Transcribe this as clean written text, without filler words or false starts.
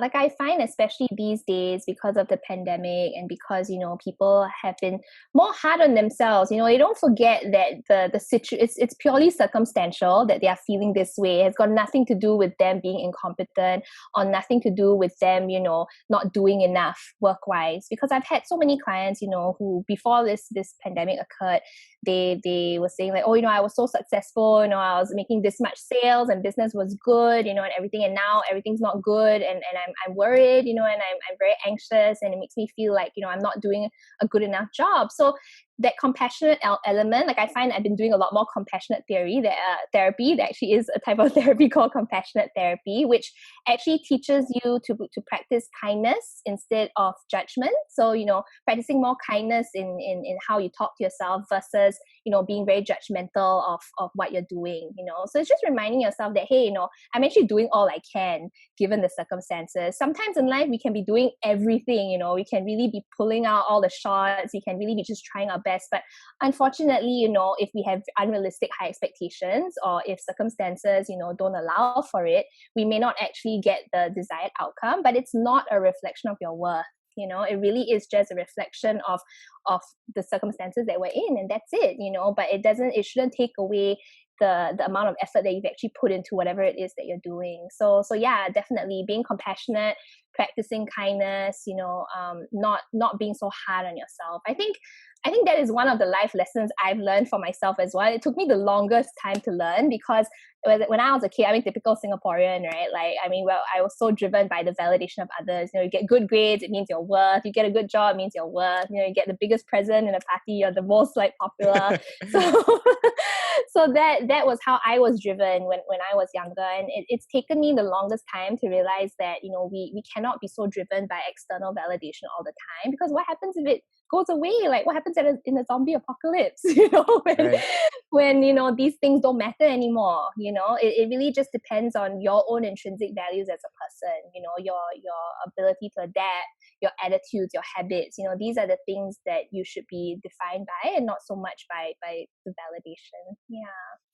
Like I find, especially these days, because of the pandemic and because, people have been more hard on themselves, they don't forget that it's purely circumstantial that they are feeling this way. It has got nothing to do with them being incompetent or nothing to do with them, not doing enough work-wise. Because I've had so many clients, who before this pandemic occurred, they were saying like, oh, I was so successful, I was making this much sales and business was good, and everything, and now everything's not good, and I'm worried, and I'm very anxious, and it makes me feel like, I'm not doing a good enough job. So that compassionate element, like I find I've been doing a lot more compassionate therapy. There actually is a type of therapy called compassionate therapy, which actually teaches you to practice kindness instead of judgment. So, practicing more kindness in how you talk to yourself versus, being very judgmental of what you're doing, So it's just reminding yourself that, hey, I'm actually doing all I can given the circumstances. Sometimes in life, we can be doing everything, we can really be pulling out all the shots. We can really be just trying our best. But unfortunately, if we have unrealistic high expectations or if circumstances, don't allow for it, we may not actually get the desired outcome, but it's not a reflection of your worth. It really is just a reflection of the circumstances that we're in, and that's it, but it shouldn't take away the amount of effort that you've actually put into whatever it is that you're doing. So yeah, definitely being compassionate, practicing kindness, not being so hard on yourself. I think that is one of the life lessons I've learned for myself as well. It took me the longest time to learn because when I was a kid, typical Singaporean, right? I was so driven by the validation of others. You get good grades, it means you're worth. You get a good job, it means you're worth. You get the biggest present in a party, you're the most popular. So, so that was how I was driven when I was younger, and it's taken me the longest time to realize that we cannot be so driven by external validation all the time, because what happens if it goes away? Like what happens in a zombie apocalypse? Right. When these things don't matter anymore. It really just depends on your own intrinsic values as a person. Your ability to adapt, your attitudes, your habits. These are the things that you should be defined by, and not so much by the validation. Yeah.